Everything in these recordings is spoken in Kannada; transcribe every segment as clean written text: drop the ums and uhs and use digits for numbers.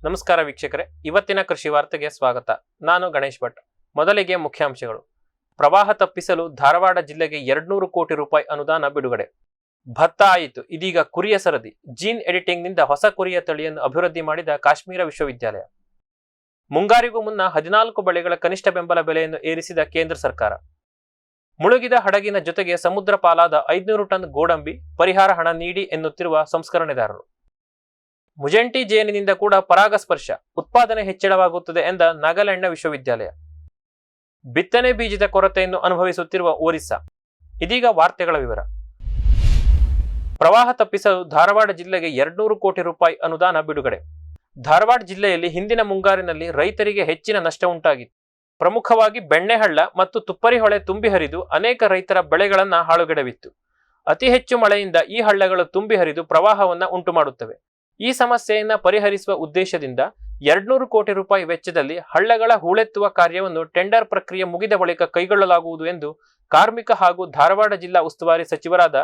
ನಮಸ್ಕಾರ ವೀಕ್ಷಕರೇ, ಇವತ್ತಿನ ಕೃಷಿ ವಾರ್ತೆಗೆ ಸ್ವಾಗತ. ನಾನು ಗಣೇಶ್ ಭಟ್. ಮೊದಲಿಗೆ ಮುಖ್ಯಾಂಶಗಳು. ಪ್ರವಾಹ ತಪ್ಪಿಸಲು ಧಾರವಾಡ ಜಿಲ್ಲೆಗೆ 200 ಕೋಟಿ ರೂಪಾಯಿ ಅನುದಾನ ಬಿಡುಗಡೆ. ಭತ್ತ ಆಯಿತು, ಇದೀಗ ಕುರಿಯ ಸರದಿ. ಜೀನ್ ಎಡಿಟಿಂಗ್ನಿಂದ ಹೊಸ ಕುರಿಯ ತಳಿಯನ್ನು ಅಭಿವೃದ್ಧಿ ಮಾಡಿದ ಕಾಶ್ಮೀರ ವಿಶ್ವವಿದ್ಯಾಲಯ. ಮುಂಗಾರಿಗೂ ಮುನ್ನ 14 ಬೆಳೆಗಳ ಕನಿಷ್ಠ ಬೆಂಬಲ ಬೆಲೆಯನ್ನು ಏರಿಸಿದ ಕೇಂದ್ರ ಸರ್ಕಾರ. ಮುಳುಗಿದ ಹಡಗಿನ ಜೊತೆಗೆ ಸಮುದ್ರ ಪಾಲಾದ 500 ಟನ್ ಗೋಡಂಬಿ, ಪರಿಹಾರ ಹಣ ನೀಡಿ ಎನ್ನುತ್ತಿರುವ ಸಂಸ್ಕರಣೆದಾರರು. ಮುಜೆಂಟಿ ಜೇನಿನಿಂದ ಕೂಡ ಪರಾಗಸ್ಪರ್ಶ, ಉತ್ಪಾದನೆ ಹೆಚ್ಚಳವಾಗುತ್ತದೆ ಎಂದ ನಾಗಾಲ್ಯಾಂಡ್ನ ವಿಶ್ವವಿದ್ಯಾಲಯ. ಬಿತ್ತನೆ ಬೀಜದ ಕೊರತೆಯನ್ನು ಅನುಭವಿಸುತ್ತಿರುವ ಒರಿಸ್ಸಾ. ಇದೀಗ ವಾರ್ತೆಗಳ ವಿವರ. ಪ್ರವಾಹ ತಪ್ಪಿಸಲು ಧಾರವಾಡ ಜಿಲ್ಲೆಗೆ 200 ಕೋಟಿ ರೂಪಾಯಿ ಅನುದಾನ ಬಿಡುಗಡೆ. ಧಾರವಾಡ ಜಿಲ್ಲೆಯಲ್ಲಿ ಹಿಂದಿನ ಮುಂಗಾರಿನಲ್ಲಿ ರೈತರಿಗೆ ಹೆಚ್ಚಿನ ನಷ್ಟ ಉಂಟಾಗಿತ್ತು. ಪ್ರಮುಖವಾಗಿ ಬೆಣ್ಣೆಹಳ್ಳ ಮತ್ತು ತುಪ್ಪರಿ ಹೊಳೆ ತುಂಬಿ ಹರಿದು ಅನೇಕ ರೈತರ ಬೆಳೆಗಳನ್ನ ಹಾಳುಗೆಡವಿತ್ತು. ಅತಿ ಹೆಚ್ಚು ಮಳೆಯಿಂದ ಈ ಹಳ್ಳಗಳು ತುಂಬಿ ಹರಿದು ಪ್ರವಾಹವನ್ನ ಉಂಟು ಮಾಡುತ್ತವೆ. ಈ ಸಮಸ್ಯೆಯನ್ನ ಪರಿಹರಿಸುವ ಉದ್ದೇಶದಿಂದ 200 ಕೋಟಿ ರೂಪಾಯಿ ವೆಚ್ಚದಲ್ಲಿ ಹಳ್ಳಗಳ ಹೂಳೆತ್ತುವ ಕಾರ್ಯವನ್ನು ಟೆಂಡರ್ ಪ್ರಕ್ರಿಯೆ ಮುಗಿದ ಬಳಿಕ ಕೈಗೊಳ್ಳಲಾಗುವುದು ಎಂದು ಕಾರ್ಮಿಕ ಹಾಗೂ ಧಾರವಾಡ ಜಿಲ್ಲಾ ಉಸ್ತುವಾರಿ ಸಚಿವರಾದ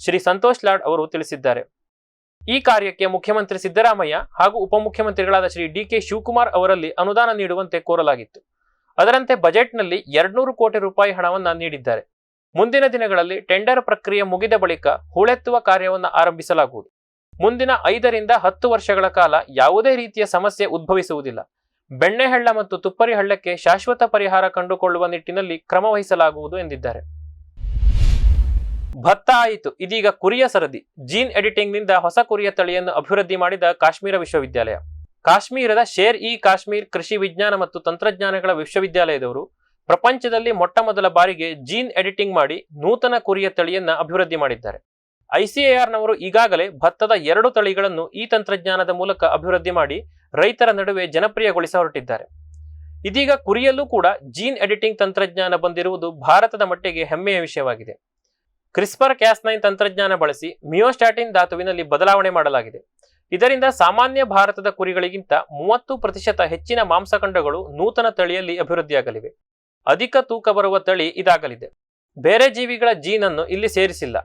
ಶ್ರೀ ಸಂತೋಷ್ ಲಾಡ್ ಅವರು ತಿಳಿಸಿದ್ದಾರೆ. ಈ ಕಾರ್ಯಕ್ಕೆ ಮುಖ್ಯಮಂತ್ರಿ ಸಿದ್ದರಾಮಯ್ಯ ಹಾಗೂ ಉಪಮುಖ್ಯಮಂತ್ರಿಗಳಾದ ಶ್ರೀ ಡಿ.ಕೆ. ಶಿವಕುಮಾರ್ ಅವರಲ್ಲಿ ಅನುದಾನ ನೀಡುವಂತೆ ಕೋರಲಾಗಿತ್ತು. ಅದರಂತೆ ಬಜೆಟ್ನಲ್ಲಿ 200 ಕೋಟಿ ರೂಪಾಯಿ ಹಣವನ್ನ ನೀಡಿದ್ದಾರೆ. ಮುಂದಿನ ದಿನಗಳಲ್ಲಿ ಟೆಂಡರ್ ಪ್ರಕ್ರಿಯೆ ಮುಗಿದ ಬಳಿಕ ಹೂಳೆತ್ತುವ ಕಾರ್ಯವನ್ನು ಆರಂಭಿಸಲಾಗುವುದು. ಮುಂದಿನ 5 ರಿಂದ 10 ವರ್ಷಗಳ ಕಾಲ ಯಾವುದೇ ರೀತಿಯ ಸಮಸ್ಯೆ ಉದ್ಭವಿಸುವುದಿಲ್ಲ. ಬೆಣ್ಣೆಹಳ್ಳ ಮತ್ತು ತುಪ್ಪರಿ ಹಳ್ಳಕ್ಕೆ ಶಾಶ್ವತ ಪರಿಹಾರ ಕಂಡುಕೊಳ್ಳುವ ನಿಟ್ಟಿನಲ್ಲಿ ಕ್ರಮ ವಹಿಸಲಾಗುವುದು ಎಂದಿದ್ದಾರೆ. ಭತ್ತ ಆಯಿತು, ಇದೀಗ ಕುರಿಯ ಸರದಿ. ಜೀನ್ ಎಡಿಟಿಂಗ್ನಿಂದ ಹೊಸ ಕುರಿಯ ತಳಿಯನ್ನು ಅಭಿವೃದ್ಧಿ ಮಾಡಿದ ಕಾಶ್ಮೀರ ವಿಶ್ವವಿದ್ಯಾಲಯ. ಕಾಶ್ಮೀರದ ಶೇರ್-ಇ-ಕಾಶ್ಮೀರ್ ಕೃಷಿ ವಿಜ್ಞಾನ ಮತ್ತು ತಂತ್ರಜ್ಞಾನಗಳ ವಿಶ್ವವಿದ್ಯಾಲಯದವರು ಪ್ರಪಂಚದಲ್ಲಿ ಮೊಟ್ಟಮೊದಲ ಬಾರಿಗೆ ಜೀನ್ ಎಡಿಟಿಂಗ್ ಮಾಡಿ ನೂತನ ಕುರಿಯ ತಳಿಯನ್ನ ಅಭಿವೃದ್ಧಿ ಮಾಡಿದ್ದಾರೆ. ಐಸಿಎಆರ್ನವರು ಈಗಾಗಲೇ ಭತ್ತದ 2 ತಳಿಗಳನ್ನು ಈ ತಂತ್ರಜ್ಞಾನದ ಮೂಲಕ ಅಭಿವೃದ್ಧಿ ಮಾಡಿ ರೈತರ ನಡುವೆ ಜನಪ್ರಿಯಗೊಳಿಸ ಹೊರಟಿದ್ದಾರೆ. ಇದೀಗ ಕುರಿಯಲ್ಲೂ ಕೂಡ ಜೀನ್ ಎಡಿಟಿಂಗ್ ತಂತ್ರಜ್ಞಾನ ಬಂದಿರುವುದು ಭಾರತದ ಮಟ್ಟಿಗೆ ಹೆಮ್ಮೆಯ ವಿಷಯವಾಗಿದೆ. CRISPR-Cas9 ತಂತ್ರಜ್ಞಾನ ಬಳಸಿ ಮಿಯೋಸ್ಟಾಟಿನ್ ಧಾತುವಿನಲ್ಲಿ ಬದಲಾವಣೆ ಮಾಡಲಾಗಿದೆ. ಇದರಿಂದ ಸಾಮಾನ್ಯ ಭಾರತದ ಕುರಿಗಳಿಗಿಂತ 30% ಹೆಚ್ಚಿನ ಮಾಂಸಖಂಡಗಳು ನೂತನ ತಳಿಯಲ್ಲಿ ಅಭಿವೃದ್ಧಿಯಾಗಲಿವೆ. ಅಧಿಕ ತೂಕ ಬರುವ ತಳಿ ಇದಾಗಲಿದೆ. ಬೇರೆ ಜೀವಿಗಳ ಜೀನ್ ಅನ್ನು ಇಲ್ಲಿ ಸೇರಿಸಿಲ್ಲ.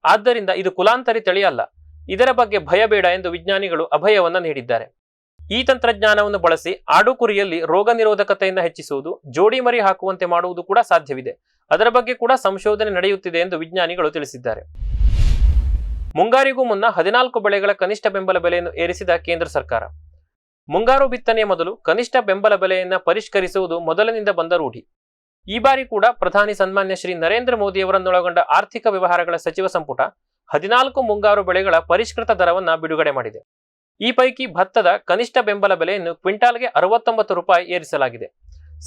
ಆದ್ದರಿಂದ ಇದು ಕುಲಾಂತರಿ ತಳಿ ಅಲ್ಲ. ಇದರ ಬಗ್ಗೆ ಭಯ ಬೇಡ ಎಂದು ವಿಜ್ಞಾನಿಗಳು ಅಭಯವನ್ನ ನೀಡಿದ್ದಾರೆ. ಈ ತಂತ್ರಜ್ಞಾನವನ್ನು ಬಳಸಿ ಆಡು ಕುರಿಯಲ್ಲಿ ರೋಗ ನಿರೋಧಕತೆಯನ್ನು ಹೆಚ್ಚಿಸುವುದು, ಜೋಡಿ ಮರಿ ಹಾಕುವಂತೆ ಮಾಡುವುದು ಕೂಡ ಸಾಧ್ಯವಿದೆ. ಅದರ ಬಗ್ಗೆ ಕೂಡ ಸಂಶೋಧನೆ ನಡೆಯುತ್ತಿದೆ ಎಂದು ವಿಜ್ಞಾನಿಗಳು ತಿಳಿಸಿದ್ದಾರೆ. ಮುಂಗಾರಿಗೂ ಮುನ್ನ 14 ಬೆಳೆಗಳ ಕನಿಷ್ಠ ಬೆಂಬಲ ಬೆಲೆಯನ್ನು ಏರಿಸಿದ ಕೇಂದ್ರ ಸರ್ಕಾರ. ಮುಂಗಾರು ಬಿತ್ತನೆಯ ಮೊದಲು ಕನಿಷ್ಠ ಬೆಂಬಲ ಬೆಲೆಯನ್ನ ಪರಿಷ್ಕರಿಸುವುದು ಮೊದಲಿನಿಂದ ಬಂದ ರೂಢಿ. ಈ ಬಾರಿ ಕೂಡ ಪ್ರಧಾನಿ ಸನ್ಮಾನ್ಯ ಶ್ರೀ ನರೇಂದ್ರ ಮೋದಿ ಅವರನ್ನೊಳಗೊಂಡ ಆರ್ಥಿಕ ವ್ಯವಹಾರಗಳ ಸಚಿವ ಸಂಪುಟ 14 ಮುಂಗಾರು ಬೆಳೆಗಳ ಪರಿಷ್ಕೃತ ದರವನ್ನ ಬಿಡುಗಡೆ ಮಾಡಿದೆ. ಈ ಪೈಕಿ ಭತ್ತದ ಕನಿಷ್ಠ ಬೆಂಬಲ ಬೆಲೆಯನ್ನು ಕ್ವಿಂಟಾಲ್ಗೆ 69 ರೂಪಾಯಿ ಏರಿಸಲಾಗಿದೆ.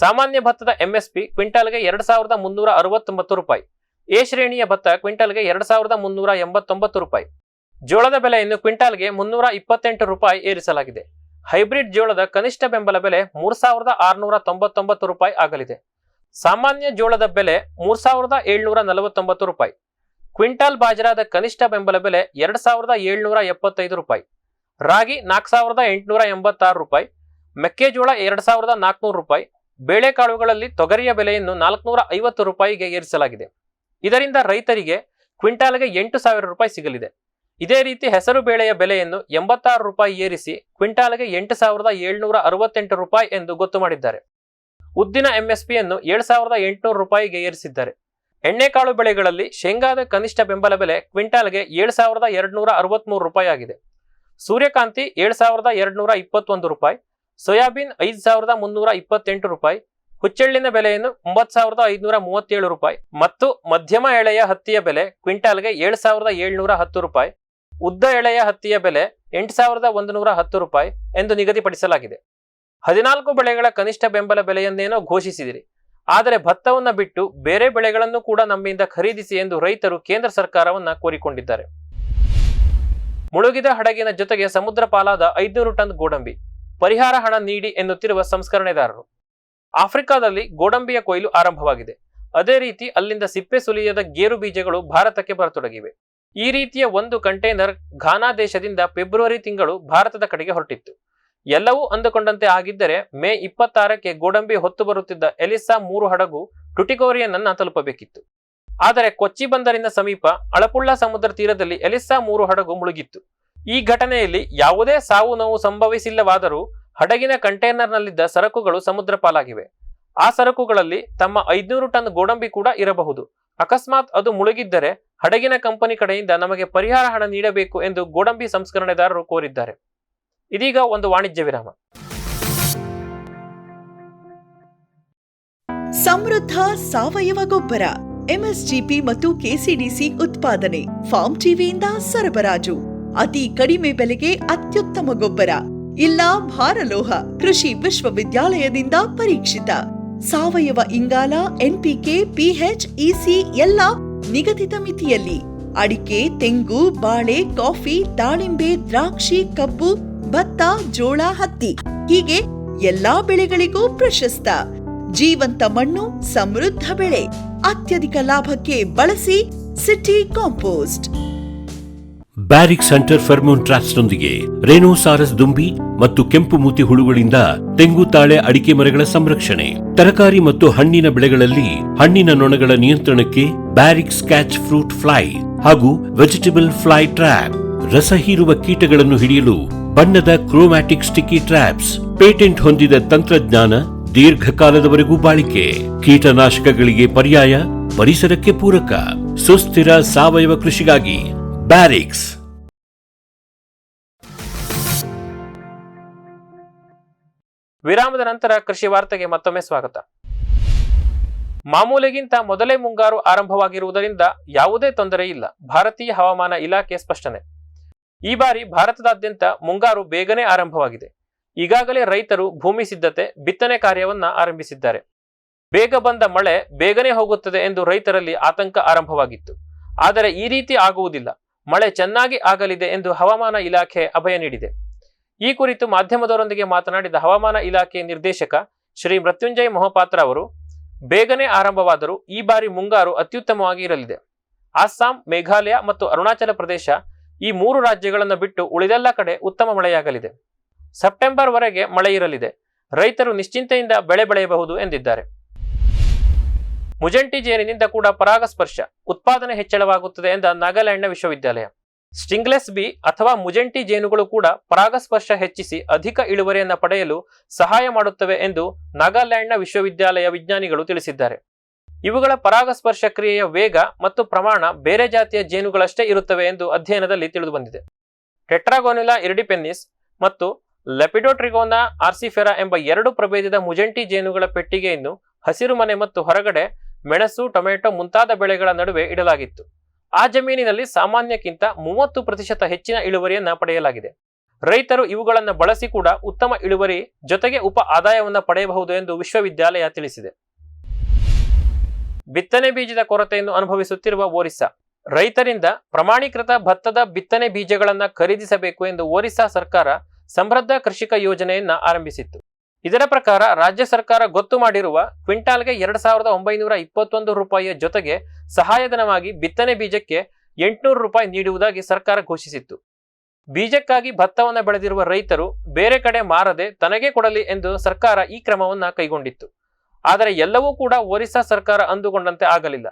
ಸಾಮಾನ್ಯ ಭತ್ತದ ಎಂಎಸ್ಪಿ ಕ್ವಿಂಟಾಲ್ಗೆ 2369 ರೂಪಾಯಿ. ಎ ಶ್ರೇಣಿಯ ಭತ್ತ ಕ್ವಿಂಟಾಲ್ಗೆ 2389 ರೂಪಾಯಿ. ಜೋಳದ ಬೆಲೆಯನ್ನು ಕ್ವಿಂಟಾಲ್ಗೆ 328 ರೂಪಾಯಿ ಏರಿಸಲಾಗಿದೆ. ಹೈಬ್ರಿಡ್ ಜೋಳದ ಕನಿಷ್ಠ ಬೆಂಬಲ ಬೆಲೆ 3699 ರೂಪಾಯಿ ಆಗಲಿದೆ. ಸಾಮಾನ್ಯ ಜೋಳದ ಬೆಲೆ 3749 ರೂಪಾಯಿ. ಕ್ವಿಂಟಾಲ್ ಬಾಜರಾದ ಕನಿಷ್ಠ ಬೆಂಬಲ ಬೆಲೆ 2775 ರೂಪಾಯಿ. ರಾಗಿ 4886 ರೂಪಾಯಿ. ಮೆಕ್ಕೆಜೋಳ 2400 ರೂಪಾಯಿ. ಬೇಳೆಕಾಳುಗಳಲ್ಲಿ ತೊಗರಿಯ ಬೆಲೆಯನ್ನು 450 ರೂಪಾಯಿಗೆ ಏರಿಸಲಾಗಿದೆ. ಇದರಿಂದ ರೈತರಿಗೆ ಕ್ವಿಂಟಾಲ್ಗೆ 8000 ರೂಪಾಯಿ ಸಿಗಲಿದೆ. ಇದೇ ರೀತಿ ಹೆಸರು ಬೇಳೆಯ ಬೆಲೆಯನ್ನು 86 ರೂಪಾಯಿ ಏರಿಸಿ ಕ್ವಿಂಟಾಲ್ಗೆ 8768 ರೂಪಾಯಿ ಎಂದು ಗೊತ್ತು ಮಾಡಿದ್ದಾರೆ. ಉದ್ದಿನ ಎಂಎಸ್ಪಿಯನ್ನು 7800 ರೂಪಾಯಿಗೆ ಏರಿಸಿದ್ದಾರೆ. ಎಣ್ಣೆಕಾಳು ಬೆಳೆಗಳಲ್ಲಿ ಶೇಂಗಾದ ಕನಿಷ್ಠ ಬೆಂಬಲ ಬೆಲೆ ಕ್ವಿಂಟಾಲ್ಗೆ 7263 ರೂಪಾಯಿ ಆಗಿದೆ. ಸೂರ್ಯಕಾಂತಿ 7221 ರೂಪಾಯಿ. ಸೋಯಾಬೀನ್ 5328 ರೂಪಾಯಿ. ಹುಚ್ಚೆಳ್ಳಿನ ಬೆಲೆಯನ್ನು 9537 ರೂಪಾಯಿ ಮತ್ತು ಮಧ್ಯಮ ಎಳೆಯ ಹತ್ತಿಯ ಬೆಲೆ ಕ್ವಿಂಟಾಲ್ಗೆ 7710 ರೂಪಾಯಿ. ಉದ್ದ ಎಳೆಯ ಹತ್ತಿಯ ಬೆಲೆ 8110 ರೂಪಾಯಿ ಎಂದು ನಿಗದಿಪಡಿಸಲಾಗಿದೆ. 14 ಬೆಳೆಗಳ ಕನಿಷ್ಠ ಬೆಂಬಲ ಬೆಲೆಯನ್ನೇನೋ ಘೋಷಿಸಿದಿರಿ, ಆದರೆ ಭತ್ತವನ್ನ ಬಿಟ್ಟು ಬೇರೆ ಬೆಳೆಗಳನ್ನು ಕೂಡ ನಮ್ಮಿಂದ ಖರೀದಿಸಿ ಎಂದು ರೈತರು ಕೇಂದ್ರ ಸರ್ಕಾರವನ್ನ ಕೋರಿಕೊಂಡಿದ್ದಾರೆ. ಮುಳುಗಿದ ಹಡಗಿನ ಜೊತೆಗೆ ಸಮುದ್ರ ಪಾಲಾದ 500 ಟನ್ ಗೋಡಂಬಿ, ಪರಿಹಾರ ಹಣ ನೀಡಿ ಎನ್ನುತ್ತಿರುವ ಸಂಸ್ಕರಣೆದಾರರು. ಆಫ್ರಿಕಾದಲ್ಲಿ ಗೋಡಂಬಿಯ ಕೊಯ್ಲು ಆರಂಭವಾಗಿದೆ. ಅದೇ ರೀತಿ ಅಲ್ಲಿಂದ ಸಿಪ್ಪೆ ಸುಲಿಯದ ಗೇರು ಬೀಜಗಳು ಭಾರತಕ್ಕೆ ಬರತೊಡಗಿವೆ. ಈ ರೀತಿಯ ಒಂದು ಕಂಟೈನರ್ ಘಾನಾ ದೇಶದಿಂದ ಫೆಬ್ರವರಿ ತಿಂಗಳು ಭಾರತದ ಕಡೆಗೆ ಹೊರಟಿತ್ತು. ಎಲ್ಲವೂ ಅಂದುಕೊಂಡಂತೆ ಆಗಿದ್ದರೆ ಮೇ 26ಕ್ಕೆ ಗೋಡಂಬಿ ಹೊತ್ತು ಬರುತ್ತಿದ್ದ ಎಲಿಸಾ 3 ಹಡಗು ಟುಟಿಕೋರಿಯನ್ ಅನ್ನ ತಲುಪಬೇಕಿತ್ತು. ಆದರೆ ಕೊಚ್ಚಿ ಬಂದರಿನ ಸಮೀಪ ಅಳಪುಳ್ಳ ಸಮುದ್ರ ತೀರದಲ್ಲಿ ಎಲಿಸಾ 3 ಹಡಗು ಮುಳುಗಿತ್ತು. ಈ ಘಟನೆಯಲ್ಲಿ ಯಾವುದೇ ಸಾವು ನೋವು ಸಂಭವಿಸಿಲ್ಲವಾದರೂ ಹಡಗಿನ ಕಂಟೈನರ್ನಲ್ಲಿದ್ದ ಸರಕುಗಳು ಸಮುದ್ರ ಪಾಲಾಗಿವೆ. ಆ ಸರಕುಗಳಲ್ಲಿ ತಮ್ಮ 500 ಟನ್ ಗೋಡಂಬಿ ಕೂಡ ಇರಬಹುದು. ಅಕಸ್ಮಾತ್ ಅದು ಮುಳುಗಿದ್ದರೆ ಹಡಗಿನ ಕಂಪನಿ ಕಡೆಯಿಂದ ನಮಗೆ ಪರಿಹಾರ ಹಣ ನೀಡಬೇಕು ಎಂದು ಗೋಡಂಬಿ ಸಂಸ್ಕರಣೆದಾರರು ಕೋರಿದ್ದಾರೆ. ಇದೀಗ ಒಂದು ವಾಣಿಜ್ಯ ವಿರಾಮ. ಸಮೃದ್ಧ ಸಾವಯವ ಗೊಬ್ಬರ, ಎಂಎಸ್ಜಿಪಿ ಮತ್ತು ಕೆಸಿಡಿಸಿ ಉತ್ಪಾದನೆ, ಫಾರ್ಮ್ ಟಿವಿಯಿಂದ ಸರಬರಾಜು, ಅತಿ ಕಡಿಮೆ ಬೆಲೆಗೆ ಅತ್ಯುತ್ತಮ ಗೊಬ್ಬರ, ಇಲ್ಲ ಭಾರಲೋಹ, ಕೃಷಿ ವಿಶ್ವವಿದ್ಯಾಲಯದಿಂದ ಪರೀಕ್ಷಿತ ಸಾವಯವ ಇಂಗಾಲ, ಎನ್ಪಿಕೆ, ಪಿಎಚ್, ಇಸಿ ಎಲ್ಲ ನಿಗದಿತ ಮಿತಿಯಲ್ಲಿ. ಅಡಿಕೆ, ತೆಂಗು, ಬಾಳೆ, ಕಾಫಿ, ದಾಳಿಂಬೆ, ದ್ರಾಕ್ಷಿ, ಕಬ್ಬು, ಭತ್ತ, ಜೋಳ, ಹತ್ತಿ ಹೀಗೆ ಎಲ್ಲಾ ಬೆಳೆಗಳಿಗೂ ಪ್ರಶಸ್ತ. ಜೀವಂತ ಮಣ್ಣು, ಸಮೃದ್ಧ ಬೆಳೆ, ಅತ್ಯಧಿಕ ಲಾಭಕ್ಕೆ ಬಳಸಿ ಸಿಟಿ ಕಾಂಪೋಸ್ಟ್. ಬ್ಯಾರಿಕ್ ಸೆಂಟರ್ ಫೆರ್ಮೋನ್ ಟ್ರಾಪ್ಸ್ನೊಂದಿಗೆ ರೇನೋಸಾರಸ್ ದುಂಬಿ ಮತ್ತು ಕೆಂಪು ಮೂತಿ ಹುಳುಗಳಿಂದ ತೆಂಗು, ತಾಳೆ, ಅಡಿಕೆ ಮರಗಳ ಸಂರಕ್ಷಣೆ. ತರಕಾರಿ ಮತ್ತು ಹಣ್ಣಿನ ಬೆಳೆಗಳಲ್ಲಿ ಹಣ್ಣಿನ ನೊಣಗಳ ನಿಯಂತ್ರಣಕ್ಕೆ ಬ್ಯಾರಿಕ್ ಸ್ಕ್ಯಾಚ್ ಫ್ರೂಟ್ ಫ್ಲೈ ಹಾಗೂ ವೆಜಿಟೇಬಲ್ ಫ್ಲೈ ಟ್ರ್ಯಾಪ್. ರಸ ಹೀರುವ ಕೀಟಗಳನ್ನು ಹಿಡಿಯಲು ಬಣ್ಣದ ಕ್ರೋಮ್ಯಾಟಿಕ್ ಸ್ಟಿಕ್ಕಿ ಟ್ರ್ಯಾಪ್ಸ್. ಪೇಟೆಂಟ್ ಹೊಂದಿದ ತಂತ್ರಜ್ಞಾನ, ದೀರ್ಘಕಾಲದವರೆಗೂ ಬಾಳಿಕೆ. ಕೀಟನಾಶಕಗಳಿಗೆ ಪರ್ಯಾಯ, ಪರಿಸರಕ್ಕೆ ಪೂರಕ. ಸುಸ್ಥಿರ ಸಾವಯವ ಕೃಷಿಗಾಗಿ ಬ್ಯಾರಿಕ್ಸ್. ವಿರಾಮದ ನಂತರ ಕೃಷಿ ವಾರ್ತೆಗೆ ಮತ್ತೊಮ್ಮೆ ಸ್ವಾಗತ. ಮಾಮೂಲಿಗಿಂತ ಮೊದಲೇ ಮುಂಗಾರು ಆರಂಭವಾಗಿರುವುದರಿಂದ ಯಾವುದೇ ತೊಂದರೆ ಇಲ್ಲ, ಭಾರತೀಯ ಹವಾಮಾನ ಇಲಾಖೆ ಸ್ಪಷ್ಟನೆ. ಈ ಬಾರಿ ಭಾರತದಾದ್ಯಂತ ಮುಂಗಾರು ಬೇಗನೆ ಆರಂಭವಾಗಿದೆ. ಈಗಾಗಲೇ ರೈತರು ಭೂಮಿ ಸಿದ್ಧತೆ, ಬಿತ್ತನೆ ಕಾರ್ಯವನ್ನ ಆರಂಭಿಸಿದ್ದಾರೆ. ಬೇಗ ಬಂದ ಮಳೆ ಬೇಗನೆ ಹೋಗುತ್ತದೆ ಎಂದು ರೈತರಲ್ಲಿ ಆತಂಕ ಆರಂಭವಾಗಿತ್ತು. ಆದರೆ ಈ ರೀತಿ ಆಗುವುದಿಲ್ಲ, ಮಳೆ ಚೆನ್ನಾಗಿ ಆಗಲಿದೆ ಎಂದು ಹವಾಮಾನ ಇಲಾಖೆ ಅಭಯ ನೀಡಿದೆ. ಈ ಕುರಿತು ಮಾಧ್ಯಮದವರೊಂದಿಗೆ ಮಾತನಾಡಿದ ಹವಾಮಾನ ಇಲಾಖೆ ನಿರ್ದೇಶಕ ಶ್ರೀ ಮೃತ್ಯುಂಜಯ ಮೊಹಪಾತ್ರ ಅವರು, ಬೇಗನೆ ಆರಂಭವಾದರೂ ಈ ಬಾರಿ ಮುಂಗಾರು ಅತ್ಯುತ್ತಮವಾಗಿ ಇರಲಿದೆ. ಅಸ್ಸಾಂ, ಮೇಘಾಲಯ ಮತ್ತು ಅರುಣಾಚಲ ಪ್ರದೇಶ ಈ 3 ರಾಜ್ಯಗಳನ್ನು ಬಿಟ್ಟು ಉಳಿದೆಲ್ಲ ಕಡೆ ಉತ್ತಮ ಮಳೆಯಾಗಲಿದೆ. ಸೆಪ್ಟೆಂಬರ್ ವರೆಗೆ ಮಳೆ ಇರಲಿದೆ. ರೈತರು ನಿಶ್ಚಿಂತೆಯಿಂದ ಬೆಳೆ ಬೆಳೆಯಬಹುದು ಎಂದಿದ್ದಾರೆ. ಮುಜಂಟಿ ಜೇನಿನಿಂದ ಕೂಡ ಪರಾಗಸ್ಪರ್ಶ, ಉತ್ಪಾದನೆ ಹೆಚ್ಚಳವಾಗುತ್ತದೆ ಎಂದ ನಾಗಾಲ್ಯಾಂಡ್ನ ವಿಶ್ವವಿದ್ಯಾಲಯ. ಸ್ಟಿಂಗ್ಲೆಸ್ ಬಿ ಅಥವಾ ಮುಜಂಟಿ ಜೇನುಗಳು ಕೂಡ ಪರಾಗಸ್ಪರ್ಶ ಹೆಚ್ಚಿಸಿ ಅಧಿಕ ಇಳುವರಿಯನ್ನು ಪಡೆಯಲು ಸಹಾಯ ಮಾಡುತ್ತವೆ ಎಂದು ನಾಗಾಲ್ಯಾಂಡ್ನ ವಿಶ್ವವಿದ್ಯಾಲಯ ವಿಜ್ಞಾನಿಗಳು ತಿಳಿಸಿದ್ದಾರೆ. ಇವುಗಳ ಪರಾಗಸ್ಪರ್ಶ ಕ್ರಿಯೆಯ ವೇಗ ಮತ್ತು ಪ್ರಮಾಣ ಬೇರೆ ಜಾತಿಯ ಜೇನುಗಳಷ್ಟೇ ಇರುತ್ತವೆ ಎಂದು ಅಧ್ಯಯನದಲ್ಲಿ ತಿಳಿದುಬಂದಿದೆ. ಟೆಟ್ರಾಗೋನಿಲಾ ಇರಿಡಿಪೆನ್ನಿಸ್ ಮತ್ತು ಲೆಪಿಡೋಟ್ರಿಗೋನಾ ಆರ್ಸಿಫೆರಾ ಎಂಬ 2 ಪ್ರಭೇದದ ಮುಜಂಟಿ ಜೇನುಗಳ ಪೆಟ್ಟಿಗೆಯನ್ನು ಹಸಿರುಮನೆ ಮತ್ತು ಹೊರಗಡೆ ಮೆಣಸು, ಟೊಮೆಟೊ ಮುಂತಾದ ಬೆಳೆಗಳ ನಡುವೆ ಇಡಲಾಗಿತ್ತು. ಆ ಜಮೀನಿನಲ್ಲಿ ಸಾಮಾನ್ಯಕ್ಕಿಂತ 30% ಹೆಚ್ಚಿನ ಇಳುವರಿಯನ್ನ ಪಡೆಯಲಾಗಿದೆ. ರೈತರು ಇವುಗಳನ್ನು ಬಳಸಿ ಕೂಡ ಉತ್ತಮ ಇಳುವರಿ ಜೊತೆಗೆ ಉಪ ಆದಾಯವನ್ನು ಪಡೆಯಬಹುದು ಎಂದು ವಿಶ್ವವಿದ್ಯಾಲಯ ತಿಳಿಸಿದೆ. ಬಿತ್ತನೆ ಬೀಜದ ಕೊರತೆಯನ್ನು ಅನುಭವಿಸುತ್ತಿರುವ ಒರಿಸ್ಸಾ. ರೈತರಿಂದ ಪ್ರಮಾಣೀಕೃತ ಭತ್ತದ ಬಿತ್ತನೆ ಬೀಜಗಳನ್ನು ಖರೀದಿಸಬೇಕು ಎಂದು ಒರಿಸ್ಸಾ ಸರ್ಕಾರ ಸಮೃದ್ಧ ಕೃಷಿಕ ಯೋಜನೆಯನ್ನ ಆರಂಭಿಸಿತ್ತು. ಇದರ ಪ್ರಕಾರ ರಾಜ್ಯ ಸರ್ಕಾರ ಗೊತ್ತು ಮಾಡಿರುವ ಕ್ವಿಂಟಾಲ್ಗೆ 2,921 ರೂಪಾಯಿಯ ಜೊತೆಗೆ ಸಹಾಯಧನವಾಗಿ ಬಿತ್ತನೆ ಬೀಜಕ್ಕೆ 800 ರೂಪಾಯಿ ನೀಡುವುದಾಗಿ ಸರ್ಕಾರ ಘೋಷಿಸಿತ್ತು. ಬೀಜಕ್ಕಾಗಿ ಭತ್ತವನ್ನು ಬೆಳೆದಿರುವ ರೈತರು ಬೇರೆ ಕಡೆ ಮಾರದೆ ತನಗೆ ಕೊಡಲಿ ಎಂದು ಸರ್ಕಾರ ಈ ಕ್ರಮವನ್ನ ಕೈಗೊಂಡಿತ್ತು. ಆದರೆ ಎಲ್ಲವೂ ಕೂಡ ಒರಿಸ್ಸಾ ಸರ್ಕಾರ ಅಂದುಕೊಂಡಂತೆ ಆಗಲಿಲ್ಲ.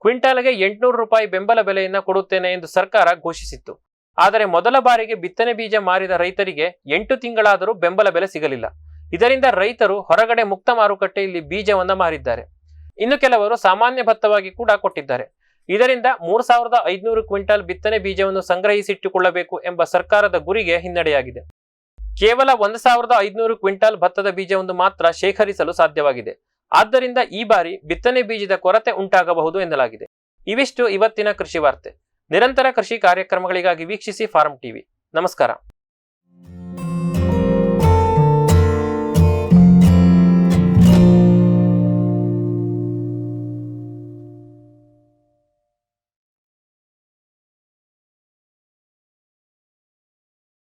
ಕ್ವಿಂಟಾಲ್ಗೆ 800 ರೂಪಾಯಿ ಬೆಂಬಲ ಬೆಲೆಯನ್ನ ಕೊಡುತ್ತೇನೆ ಎಂದು ಸರ್ಕಾರ ಘೋಷಿಸಿತ್ತು. ಆದರೆ ಮೊದಲ ಬಾರಿಗೆ ಬಿತ್ತನೆ ಬೀಜ ಮಾರಿದ ರೈತರಿಗೆ 8 ತಿಂಗಳಾದರೂ ಬೆಂಬಲ ಬೆಲೆ ಸಿಗಲಿಲ್ಲ. ಇದರಿಂದ ರೈತರು ಹೊರಗಡೆ ಮುಕ್ತ ಮಾರುಕಟ್ಟೆಯಲ್ಲಿ ಬೀಜವನ್ನ ಮಾರಿದ್ದಾರೆ. ಇನ್ನು ಕೆಲವರು ಸಾಮಾನ್ಯ ಭತ್ತವಾಗಿ ಕೂಡ ಕೊಟ್ಟಿದ್ದಾರೆ. ಇದರಿಂದ 3,500 ಕ್ವಿಂಟಾಲ್ ಬಿತ್ತನೆ ಬೀಜವನ್ನು ಸಂಗ್ರಹಿಸಿಟ್ಟುಕೊಳ್ಳಬೇಕು ಎಂಬ ಸರ್ಕಾರದ ಗುರಿಗೆ ಹಿನ್ನಡೆಯಾಗಿದೆ. ಕೇವಲ 1,500 ಕ್ವಿಂಟಾಲ್ ಭತ್ತದ ಬೀಜವನ್ನು ಮಾತ್ರ ಶೇಖರಿಸಲು ಸಾಧ್ಯವಾಗಿದೆ. ಆದ್ದರಿಂದ ಈ ಬಾರಿ ಬಿತ್ತನೆ ಬೀಜದ ಕೊರತೆ ಉಂಟಾಗಬಹುದು ಎನ್ನಲಾಗಿದೆ. ಇವಿಷ್ಟು ಇವತ್ತಿನ ಕೃಷಿ ವಾರ್ತೆ. ನಿರಂತರ ಕೃಷಿ ಕಾರ್ಯಕ್ರಮಗಳಿಗಾಗಿ ವೀಕ್ಷಿಸಿ ಫಾರ್ಮ್ ಟಿವಿ. ನಮಸ್ಕಾರ.